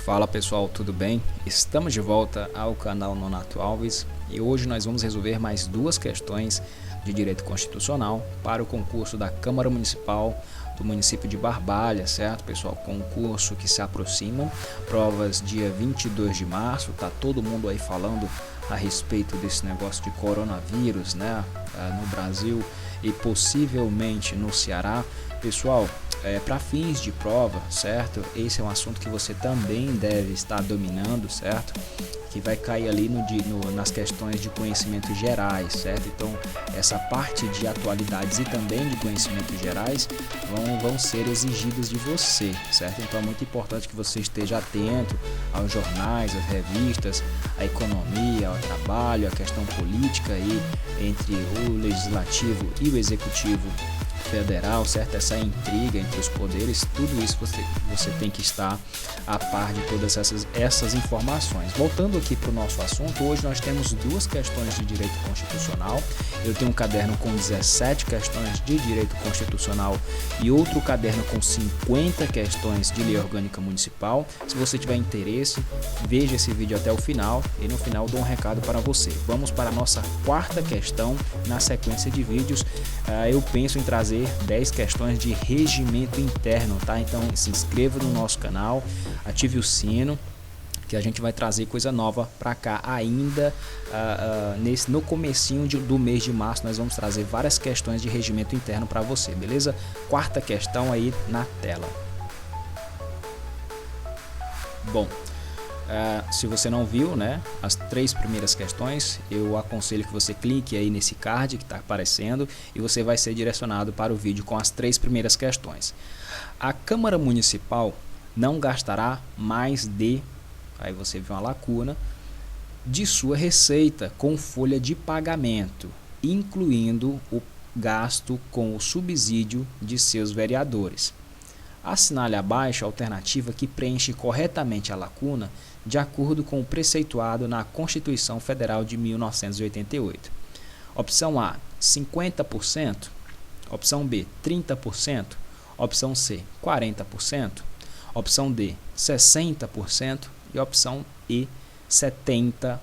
Fala pessoal, tudo bem? Estamos de volta ao canal Nonato Alves e hoje nós vamos resolver mais duas questões de direito constitucional para o concurso da Câmara Municipal do município de Barbalha, certo pessoal? Concurso que se aproxima, provas dia 22 de março, tá todo mundo aí falando a respeito desse negócio de coronavírus, né? No Brasil e possivelmente no Ceará. Pessoal, para fins de prova, certo? Esse é um assunto que você também deve estar dominando, certo? Que vai cair ali nas questões de conhecimentos gerais, certo? Então, essa parte de atualidades e também de conhecimentos gerais vão ser exigidas de você, certo? Então, é muito importante que você esteja atento aos jornais, às revistas, à economia, ao trabalho, à questão política aí entre o legislativo e o executivo federal, certo? Essa intriga entre os poderes, tudo isso você tem que estar a par de todas essas informações. Voltando aqui para o nosso assunto, hoje nós temos duas questões de direito constitucional. Eu tenho um caderno com 17 questões de direito constitucional e outro caderno com 50 questões de lei orgânica municipal. Se você tiver interesse, veja esse vídeo até o final e no final dou um recado para você. Vamos para a nossa quarta questão na sequência de vídeos. Eu penso em trazer 10 questões de regimento interno, tá? Então se inscreva no nosso canal, ative o sino, que a gente vai trazer coisa nova para cá ainda. No comecinho do mês de março nós vamos trazer várias questões de regimento interno para você, beleza? Quarta questão aí na tela. Bom, se você não viu, né, as três primeiras questões, eu aconselho que você clique aí nesse card que está aparecendo e você vai ser direcionado para o vídeo com as três primeiras questões. A Câmara Municipal não gastará mais de, aí você vê uma lacuna, de sua receita com folha de pagamento, incluindo o gasto com o subsídio de seus vereadores. Assinale abaixo a alternativa que preenche corretamente a lacuna de acordo com o preceituado na Constituição Federal de 1988. Opção A, 50%. Opção B, 30%. Opção C, 40%. Opção D, 60%. E opção E, 70%.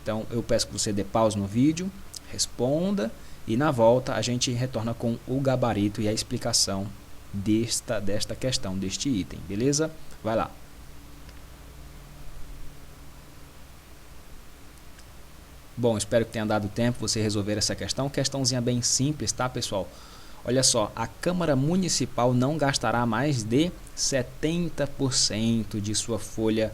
Então, eu peço que você dê pausa no vídeo, responda e na volta a gente retorna com o gabarito e a explicação desta questão, deste item, beleza? Vai lá. Bom, espero que tenha dado tempo você resolver essa questão. Questãozinha bem simples, tá, pessoal? Olha só, a Câmara Municipal não gastará mais de 70% de sua folha,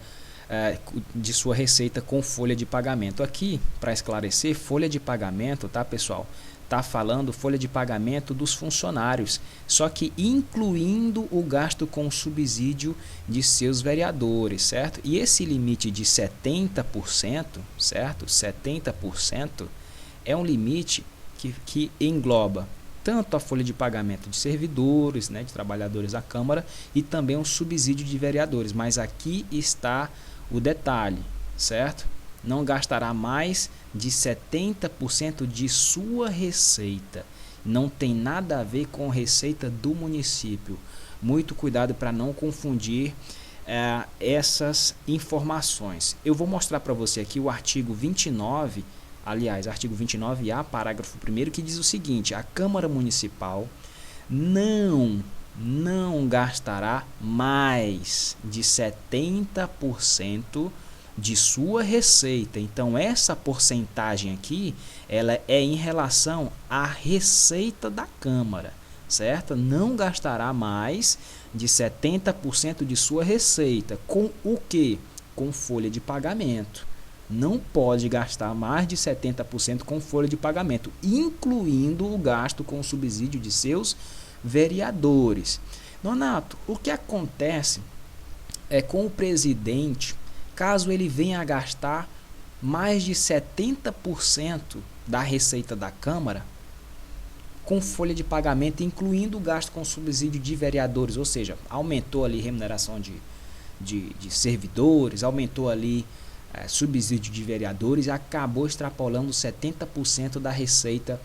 de sua receita com folha de pagamento. Aqui, para esclarecer, folha de pagamento, tá, pessoal? Tá falando folha de pagamento dos funcionários, só que incluindo o gasto com subsídio de seus vereadores, certo? E esse limite de 70%, certo? 70% é um limite que engloba tanto a folha de pagamento de servidores, né, de trabalhadores da Câmara, e também um subsídio de vereadores. Mas aqui está o detalhe, certo? Não gastará mais de 70% de sua receita. Não tem nada a ver com receita do município. Muito cuidado para não confundir essas informações. Eu vou mostrar para você aqui o artigo 29, aliás, artigo 29A, parágrafo 1º, que diz o seguinte: a Câmara Municipal não gastará mais de 70% de sua receita. Então essa porcentagem aqui, ela é em relação à receita da Câmara, certo? Não gastará mais de 70% de sua receita. Com o que? Com folha de pagamento. Não pode gastar mais de 70% com folha de pagamento, incluindo o gasto com o subsídio de seus vereadores. Nonato, o que acontece com o presidente caso ele venha a gastar mais de 70% da receita da Câmara com folha de pagamento, incluindo o gasto com subsídio de vereadores, ou seja, aumentou ali remuneração de servidores, aumentou ali subsídio de vereadores e acabou extrapolando 70% da receita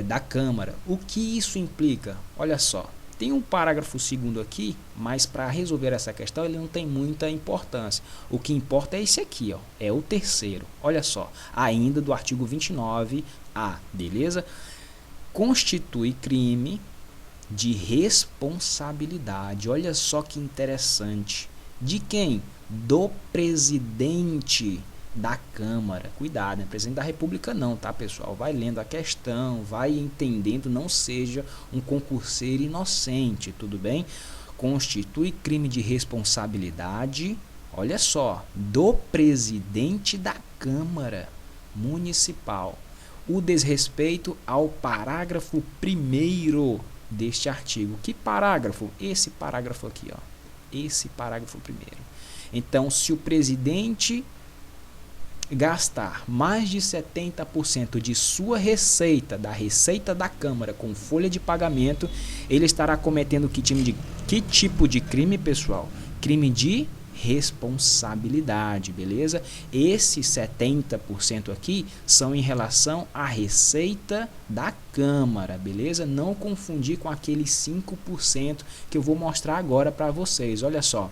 da Câmara. O que isso implica? Olha só, Tem um parágrafo segundo aqui, mas para resolver essa questão ele não tem muita importância. O que importa é esse aqui, ó, é o terceiro. Olha só, ainda do artigo 29A, beleza? Constitui crime de responsabilidade. Olha só que interessante. De quem? Do presidente da Câmara. Cuidado, né? Presidente da República não, tá, pessoal? Vai lendo a questão, vai entendendo, não seja um concurseiro inocente, tudo bem? Constitui crime de responsabilidade, olha só, do presidente da Câmara Municipal. O desrespeito ao parágrafo 1º deste artigo. Que parágrafo? Esse parágrafo aqui, ó. Esse parágrafo 1º. Então, se o presidente gastar mais de 70% de sua receita, da receita da Câmara, com folha de pagamento, ele estará cometendo que tipo de crime, pessoal? Crime de responsabilidade, beleza? Esses 70% aqui são em relação à receita da Câmara, beleza? Não confundir com aqueles 5% que eu vou mostrar agora para vocês. Olha só,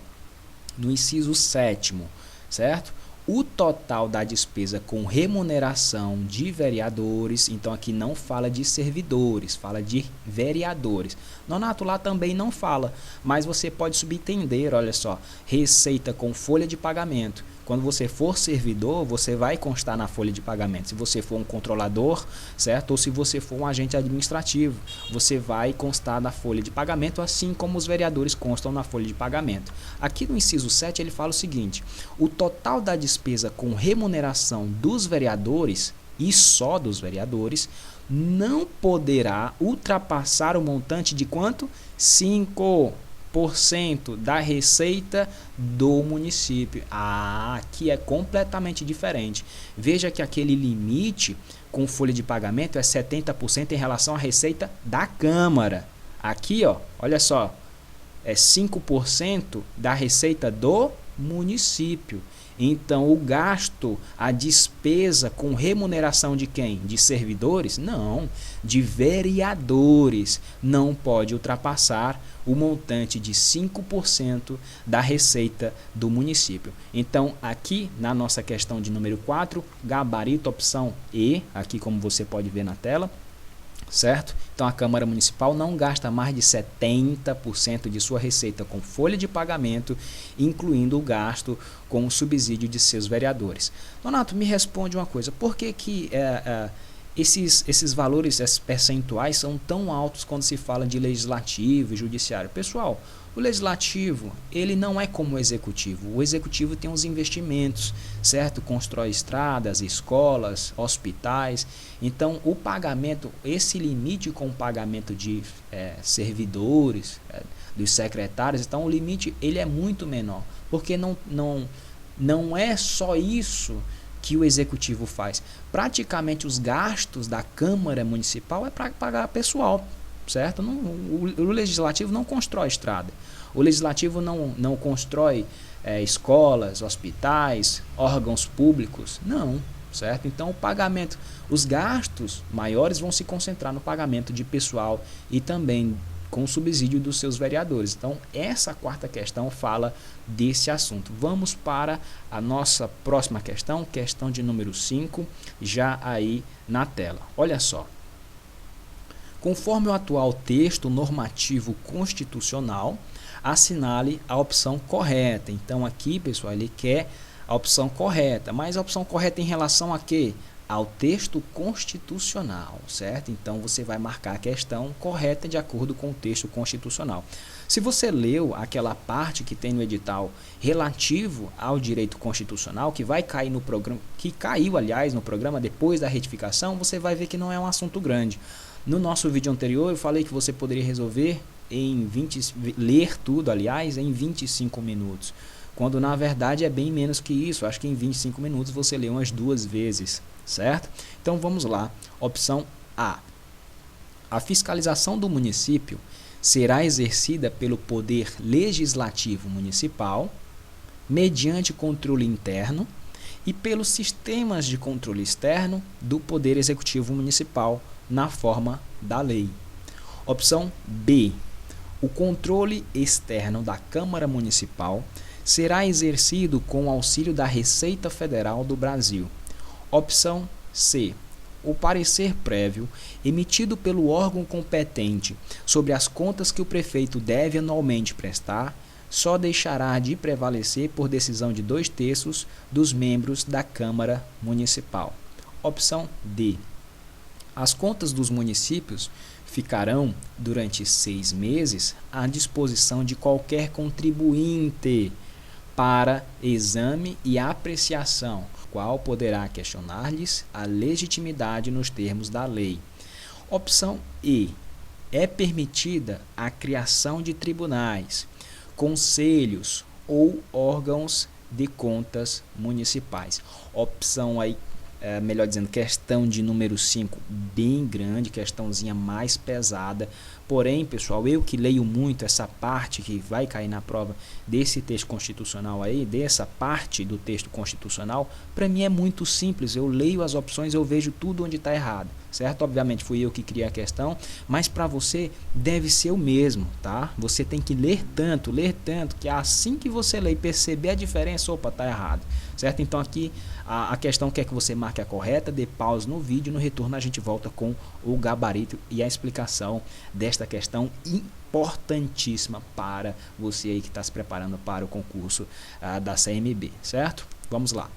no inciso 7º, certo? O total da despesa com remuneração de vereadores, então aqui não fala de servidores, fala de vereadores. Nonato, lá também não fala, mas você pode subentender, olha só, receita com folha de pagamento. Quando você for servidor, você vai constar na folha de pagamento. Se você for um controlador, certo? Ou se você for um agente administrativo, você vai constar na folha de pagamento, assim como os vereadores constam na folha de pagamento. Aqui no inciso 7 ele fala o seguinte: o total da despesa com remuneração dos vereadores, e só dos vereadores, não poderá ultrapassar o montante de quanto? 5% da receita do município. Aqui é completamente diferente. Veja que aquele limite com folha de pagamento é 70% em relação à receita da Câmara. Aqui, ó, olha só, é 5% da receita do município. Então, o gasto, a despesa com remuneração de quem? De servidores? Não, de vereadores. Não pode ultrapassar o montante de 5% da receita do município. Então, aqui na nossa questão de número 4, gabarito opção E, aqui como você pode ver na tela, certo? Então, a Câmara Municipal não gasta mais de 70% de sua receita com folha de pagamento, incluindo o gasto com o subsídio de seus vereadores. Donato, me responde uma coisa, por que esses valores, esses percentuais são tão altos quando se fala de legislativo e judiciário? Pessoal, o legislativo, ele não é como o executivo. O executivo tem uns investimentos, certo? Constrói estradas, escolas, hospitais. Então, o pagamento, esse limite com o pagamento de servidores, dos secretários, então o limite ele é muito menor, porque não é só isso que o executivo faz. Praticamente os gastos da Câmara Municipal é para pagar pessoal, certo? O legislativo não constrói estrada. O legislativo não constrói escolas, hospitais, órgãos públicos. Não, certo? Então, o pagamento, os gastos maiores vão se concentrar no pagamento de pessoal e também com o subsídio dos seus vereadores. Então, essa quarta questão fala desse assunto. Vamos para a nossa próxima questão, questão de número 5, já aí na tela. Olha só. Conforme o atual texto normativo constitucional, assinale a opção correta. Então, aqui, pessoal, ele quer a opção correta. Mas a opção correta em relação a quê? Ao texto constitucional, certo? Então, você vai marcar a questão correta de acordo com o texto constitucional. Se você leu aquela parte que tem no edital relativo ao direito constitucional, que vai cair no programa, que caiu, aliás, no programa depois da retificação, você vai ver que não é um assunto grande. No nosso vídeo anterior, eu falei que você poderia resolver ler tudo, aliás, em 25 minutos. Quando, na verdade, é bem menos que isso. Acho que em 25 minutos você lê umas 2 vezes, certo? Então, vamos lá. Opção A. A fiscalização do município será exercida pelo Poder Legislativo Municipal, mediante controle interno, e pelos sistemas de controle externo do Poder Executivo Municipal, na forma da lei. Opção B. O controle externo da Câmara Municipal será exercido com o auxílio da Receita Federal do Brasil. Opção C. O parecer prévio emitido pelo órgão competente sobre as contas que o prefeito deve anualmente prestar só deixará de prevalecer por decisão de 2/3 dos membros da Câmara Municipal. Opção D. As contas dos municípios ficarão, durante 6 meses, à disposição de qualquer contribuinte para exame e apreciação, qual poderá questionar-lhes a legitimidade nos termos da lei. Opção E. É permitida a criação de tribunais, conselhos ou órgãos de contas municipais. Opção aí, melhor dizendo, questão de número 5, bem grande, questãozinha mais pesada. Porém, pessoal, eu que leio muito essa parte que vai cair na prova desse texto constitucional aí, dessa parte do texto constitucional, para mim é muito simples. Eu leio as opções, eu vejo tudo onde está errado, certo? Obviamente fui eu que criei a questão, mas para você deve ser o mesmo, tá? Você tem que ler tanto, que assim que você ler e perceber a diferença, opa, tá errado, certo? Então aqui a questão quer que você marque a correta, dê pausa no vídeo, no retorno a gente volta com o gabarito e a explicação desta questão importantíssima para você aí que está se preparando para o concurso da CMB, certo? Vamos lá.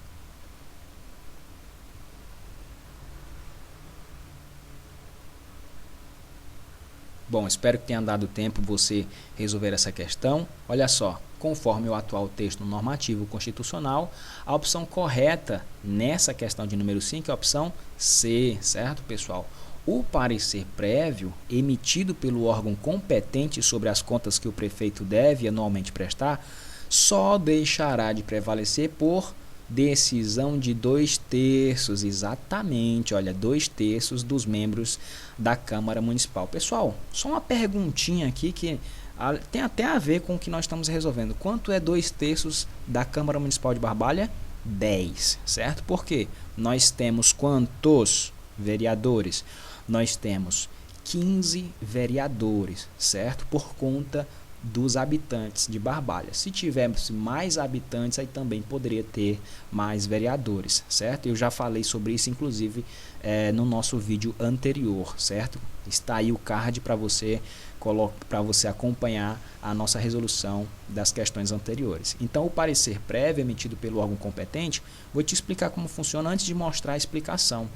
Bom, espero que tenha dado tempo você resolver essa questão. Olha só, conforme o atual texto normativo constitucional, a opção correta nessa questão de número 5 é a opção C, certo, pessoal? O parecer prévio emitido pelo órgão competente sobre as contas que o prefeito deve anualmente prestar só deixará de prevalecer por decisão de 2/3, exatamente, olha, 2/3 dos membros da Câmara Municipal. Pessoal, só uma perguntinha aqui que tem até a ver com o que nós estamos resolvendo. Quanto é 2/3 da Câmara Municipal de Barbalha? 10, certo? Por quê? Nós temos quantos vereadores? Nós temos 15 vereadores, certo? Por conta dos habitantes de Barbalha. Se tivermos mais habitantes, aí também poderia ter mais vereadores, certo? Eu já falei sobre isso, inclusive, no nosso vídeo anterior, certo? Está aí o card para você acompanhar a nossa resolução das questões anteriores. Então, o parecer prévio emitido pelo órgão competente, vou te explicar como funciona antes de mostrar a explicação.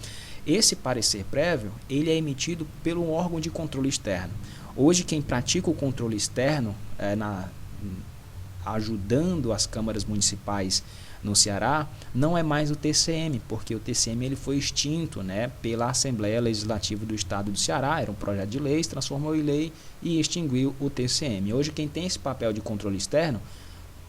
Esse parecer prévio, ele é emitido pelo órgão de controle externo. Hoje, quem pratica o controle externo, ajudando as câmaras municipais no Ceará, não é mais o TCM, porque o TCM ele foi extinto, né, pela Assembleia Legislativa do Estado do Ceará. Era um projeto de lei, se transformou em lei e extinguiu o TCM. Hoje, quem tem esse papel de controle externo,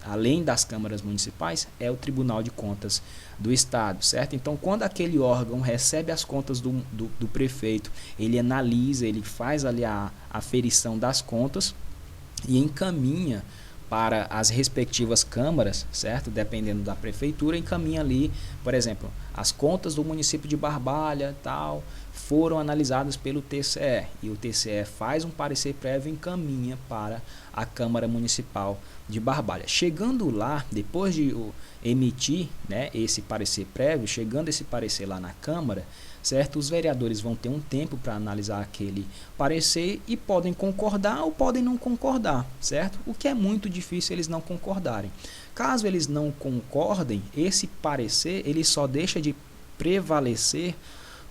além das câmaras municipais, é o Tribunal de Contas do Estado, certo? Então, quando aquele órgão recebe as contas do prefeito, ele analisa, ele faz ali a aferição das contas e encaminha para as respectivas câmaras, certo? Dependendo da prefeitura, encaminha ali, por exemplo, as contas do município de Barbalha, tal, foram analisadas pelo TCE, e o TCE faz um parecer prévio e encaminha para a Câmara Municipal de Barbalha. Chegando lá, depois de emitir, né, esse parecer prévio, chegando esse parecer lá na Câmara, certo? Os vereadores vão ter um tempo para analisar aquele parecer e podem concordar ou podem não concordar, certo? O que é muito difícil eles não concordarem. Caso eles não concordem, esse parecer ele só deixa de prevalecer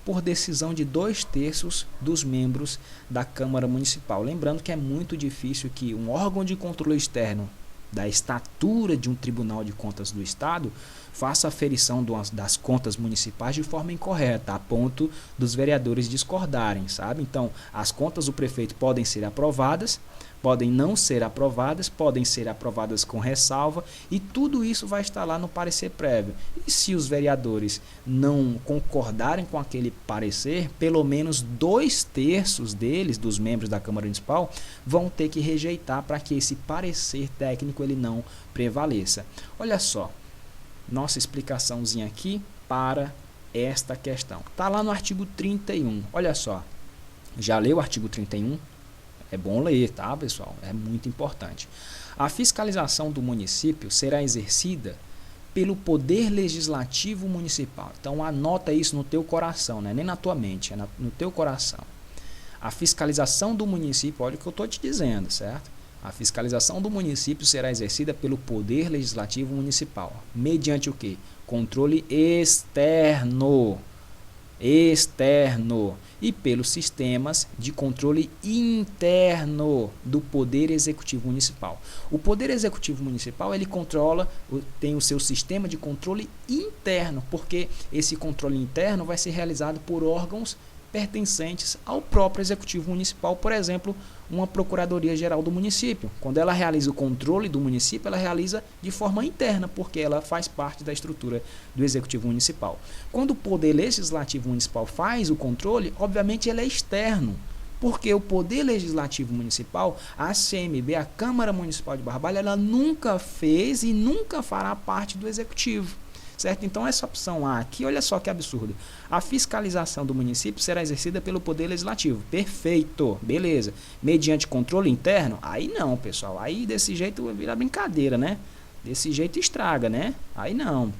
por decisão de 2/3 dos membros da Câmara Municipal. Lembrando que é muito difícil que um órgão de controle externo da estatura de um Tribunal de Contas do Estado faça a aferição das contas municipais de forma incorreta, a ponto dos vereadores discordarem, sabe? Então, as contas do prefeito podem ser aprovadas, podem não ser aprovadas, podem ser aprovadas com ressalva, e tudo isso vai estar lá no parecer prévio. E se os vereadores não concordarem com aquele parecer, pelo menos 2/3 deles, dos membros da Câmara Municipal, vão ter que rejeitar para que esse parecer técnico ele não prevaleça. Olha só, nossa explicaçãozinha aqui para esta questão. Está lá no artigo 31. Olha só, já leu o artigo 31? É bom ler, tá, pessoal? É muito importante. A fiscalização do município será exercida pelo Poder Legislativo Municipal. Então anota isso no teu coração, né? Nem na tua mente, é no teu coração. A fiscalização do município, olha o que eu estou te dizendo, certo? A fiscalização do município será exercida pelo Poder Legislativo Municipal, mediante o quê? Controle externo e pelos sistemas de controle interno do Poder Executivo Municipal. O Poder Executivo Municipal, ele controla, tem o seu sistema de controle interno, porque esse controle interno vai ser realizado por órgãos pertencentes ao próprio Executivo Municipal, por exemplo, uma Procuradoria-Geral do município. Quando ela realiza o controle do município, ela realiza de forma interna, porque ela faz parte da estrutura do Executivo Municipal. Quando o Poder Legislativo Municipal faz o controle, obviamente ele é externo, porque o Poder Legislativo Municipal, a CMB, a Câmara Municipal de Barbalha, ela nunca fez e nunca fará parte do Executivo. Certo? Então essa opção A aqui, olha só que absurdo. A fiscalização do município será exercida pelo Poder Legislativo. Perfeito, beleza. Mediante controle interno? Aí não, pessoal. Aí desse jeito vira brincadeira, né? Desse jeito estraga, né? Aí não.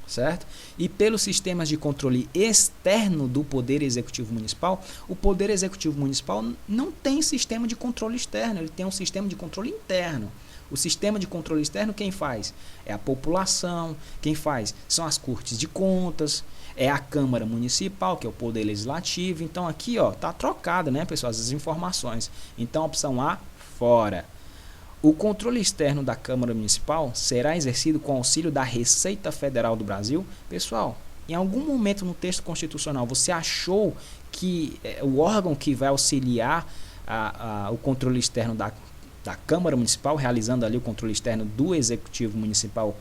Certo? E pelos sistemas de controle externo do Poder Executivo Municipal, o Poder Executivo Municipal não tem sistema de controle externo, ele tem um sistema de controle interno. O sistema de controle externo quem faz? É a população, quem faz? São as cortes de contas, é a Câmara Municipal, que é o Poder Legislativo. Então aqui, ó, tá trocado, né, pessoal, as informações. Então opção A, fora. O controle externo da Câmara Municipal será exercido com auxílio da Receita Federal do Brasil. Pessoal, em algum momento no texto constitucional você achou que o órgão que vai auxiliar o controle externo da Câmara Municipal, realizando ali o controle externo do Executivo Municipal,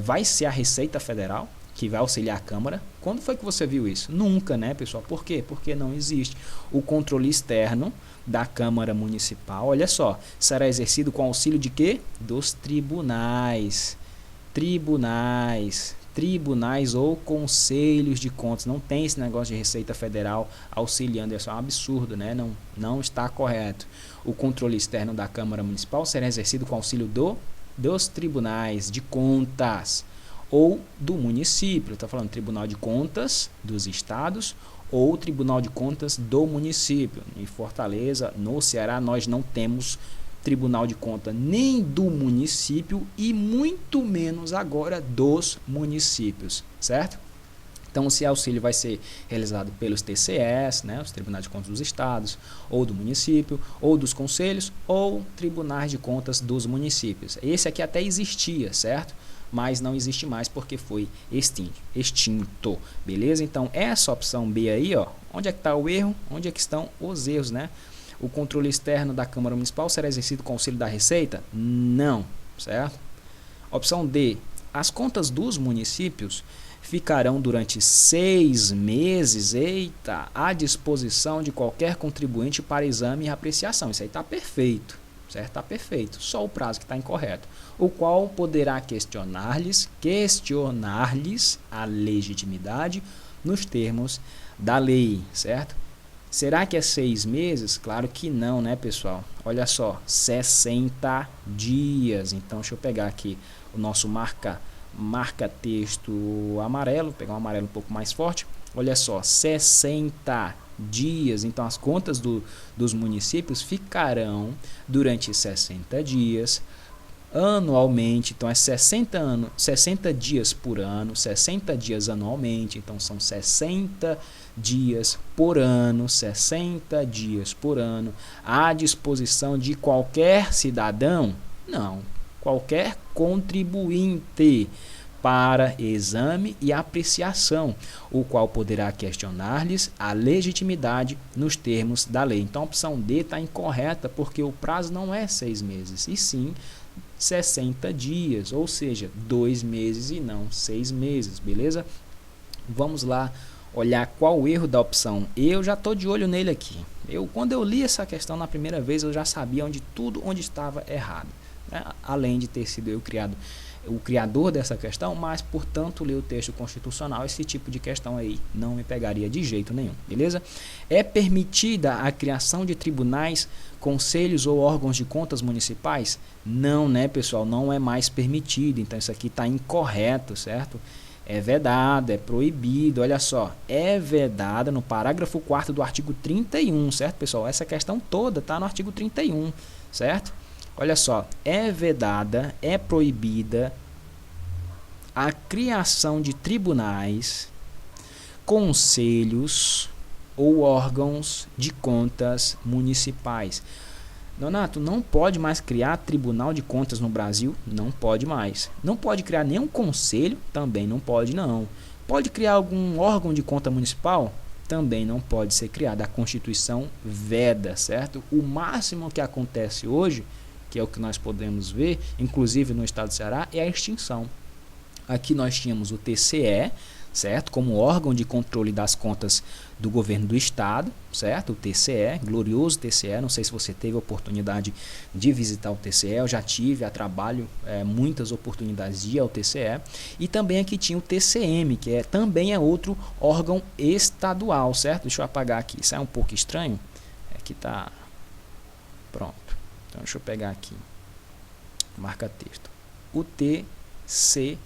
vai ser a Receita Federal, que vai auxiliar a Câmara? Quando foi que você viu isso? Nunca, né, pessoal? Por quê? Porque não existe. O controle externo da Câmara Municipal, olha só, será exercido com auxílio de quê? Dos tribunais. Tribunais ou conselhos de contas. Não tem esse negócio de Receita Federal auxiliando, isso é um absurdo, né? Não está correto. O controle externo da Câmara Municipal será exercido com auxílio dos tribunais de contas ou do município. Está falando Tribunal de Contas dos estados ou Tribunal de Contas do município. Em Fortaleza, no Ceará, nós não temos Tribunal de Contas nem do município e muito menos agora dos municípios, certo? Então, esse auxílio vai ser realizado pelos TCS, né, os Tribunais de Contas dos Estados, ou do município, ou dos conselhos, ou Tribunais de Contas dos municípios. Esse aqui até existia, certo? Mas não existe mais porque foi extinto. Beleza? Então, essa opção B aí, ó, onde é que está o erro? Onde é que estão os erros, né? O controle externo da Câmara Municipal será exercido com auxílio da Receita? Não, certo? Opção D. As contas dos municípios ficarão durante 6 meses, à disposição de qualquer contribuinte para exame e apreciação. Isso aí está perfeito, certo? Está perfeito. Só o prazo que está incorreto. O qual poderá questionar-lhes a legitimidade nos termos da lei, certo? Será que é 6 meses? Claro que não, né, pessoal? Olha só, 60 dias. Então, deixa eu pegar aqui o nosso marca-texto amarelo, vou pegar um amarelo um pouco mais forte. Olha só, 60 dias. Então, as contas dos municípios ficarão durante 60 dias, anualmente. Então, é 60 dias por ano, 60 dias anualmente. Então, são 60 dias por ano, 60 dias por ano, à disposição de qualquer cidadão? Não, qualquer contribuinte para exame e apreciação, o qual poderá questionar-lhes a legitimidade nos termos da lei. Então a opção D está incorreta, porque o prazo não é 6 meses, e sim 60 dias, ou seja, 2 meses e não 6 meses, beleza? Vamos lá olhar qual o erro da opção E. Eu já estou de olho nele aqui. Quando eu li essa questão na primeira vez, eu já sabia onde estava errado, né? Além de ter sido eu criado o criador dessa questão, mas por tanto ler o texto constitucional, esse tipo de questão aí não me pegaria de jeito nenhum, beleza? É permitida a criação de tribunais, conselhos ou órgãos de contas municipais? Não, né, pessoal? Não é mais permitido, então isso aqui está incorreto, certo? É vedado, é proibido, olha só, é vedada no parágrafo 4º do artigo 31, certo, pessoal? Essa questão toda está no artigo 31, certo? Olha só, é vedada, é proibida a criação de tribunais, conselhos ou órgãos de contas municipais. Nonato, não pode mais criar tribunal de contas no Brasil? Não pode mais. Não pode criar nenhum conselho? Também não pode, não. Pode criar algum órgão de conta municipal? Também não pode ser criado. A Constituição veda, certo? O máximo que acontece hoje, que é o que nós podemos ver, inclusive no estado do Ceará, é a extinção. Aqui nós tínhamos o TCE, certo? Como órgão de controle das contas do governo do estado, certo? O TCE, glorioso TCE, não sei se você teve a oportunidade de visitar o TCE, eu já tive a trabalho muitas oportunidades de ir ao TCE, e também aqui tinha o TCM, que também é outro órgão estadual, certo? Deixa eu apagar aqui, isso é um pouco estranho, aqui tá, pronto, então deixa eu pegar aqui, marca texto, o TCM.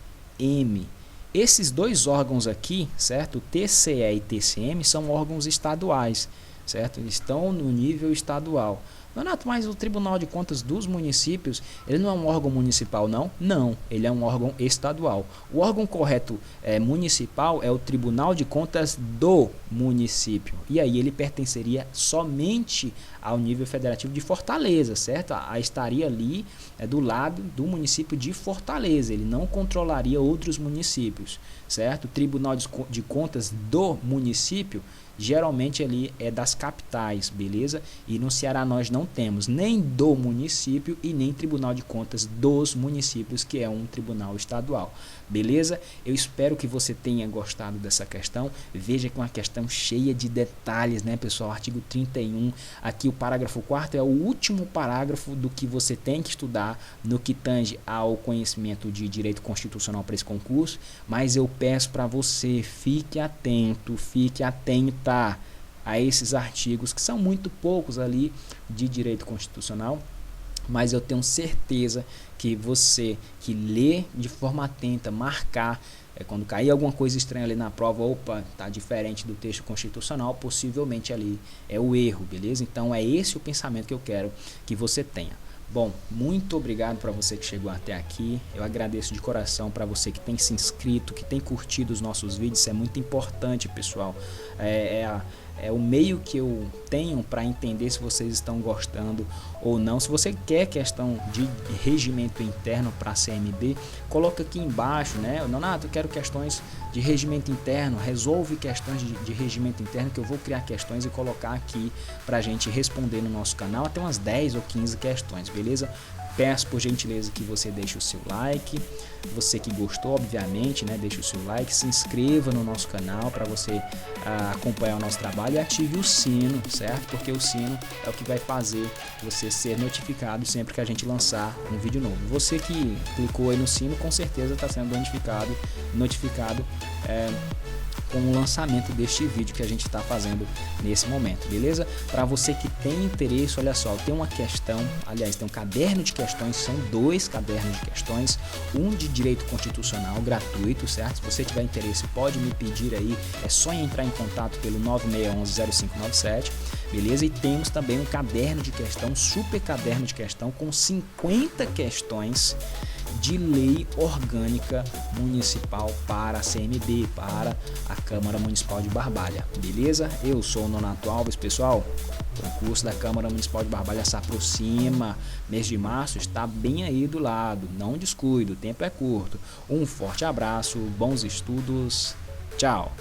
Esses dois órgãos aqui, certo? O TCE e TCM são órgãos estaduais, certo? Eles estão no nível estadual. Nonato, mas o Tribunal de Contas dos municípios, ele não é um órgão municipal, não? Não, ele é um órgão estadual. O órgão correto municipal é o Tribunal de Contas do município. E aí ele pertenceria somente ao nível federativo de Fortaleza, certo? Estaria ali do lado do município de Fortaleza. Ele não controlaria outros municípios, certo? O Tribunal de Contas do município geralmente ali é das capitais, beleza? E no Ceará nós não temos nem do município e nem Tribunal de Contas dos municípios, que é um tribunal estadual, beleza? Eu espero que você tenha gostado dessa questão. Veja que é uma questão cheia de detalhes, né, pessoal? Artigo 31, aqui o parágrafo 4º é o último parágrafo do que você tem que estudar no que tange ao conhecimento de direito constitucional para esse concurso, mas eu peço para você, fique atento, fique atenta a esses artigos, que são muito poucos ali de direito constitucional, mas eu tenho certeza que você que lê de forma atenta, marcar, quando cair alguma coisa estranha ali na prova, opa, tá diferente do texto constitucional, possivelmente ali é o erro, beleza? Então é esse o pensamento que eu quero que você tenha. Bom, muito obrigado para você que chegou até aqui. Eu agradeço de coração para você que tem se inscrito, que tem curtido os nossos vídeos. Isso é muito importante, pessoal. É o meio que eu tenho para entender se vocês estão gostando ou não. Se você quer questão de regimento interno para a CMB, coloca aqui embaixo, né? Nonato, eu quero questões de regimento interno, resolve questões de regimento interno, que eu vou criar questões e colocar aqui para a gente responder no nosso canal, até umas 10 ou 15 questões, beleza? Peço por gentileza que você deixe o seu like, você que gostou, obviamente, né, deixe o seu like, se inscreva no nosso canal para você acompanhar o nosso trabalho e ative o sino, certo? Porque o sino é o que vai fazer você ser notificado sempre que a gente lançar um vídeo novo. Você que clicou aí no sino, com certeza está sendo notificado com o lançamento deste vídeo que a gente está fazendo nesse momento, beleza? Para você que tem interesse, olha só, tem uma questão, aliás, tem um caderno de questões, são 2 cadernos de questões, um de direito constitucional gratuito, certo? Se você tiver interesse, pode me pedir aí, é só entrar em contato pelo 9611-0597, beleza? E temos também um caderno de questão, super caderno de questão com 50 questões de lei orgânica municipal para a CMB, para a Câmara Municipal de Barbalha, beleza? Eu sou o Nonato Alves, pessoal. O concurso da Câmara Municipal de Barbalha se aproxima, mês de março está bem aí do lado, não descuide, o tempo é curto. Um forte abraço, bons estudos, tchau!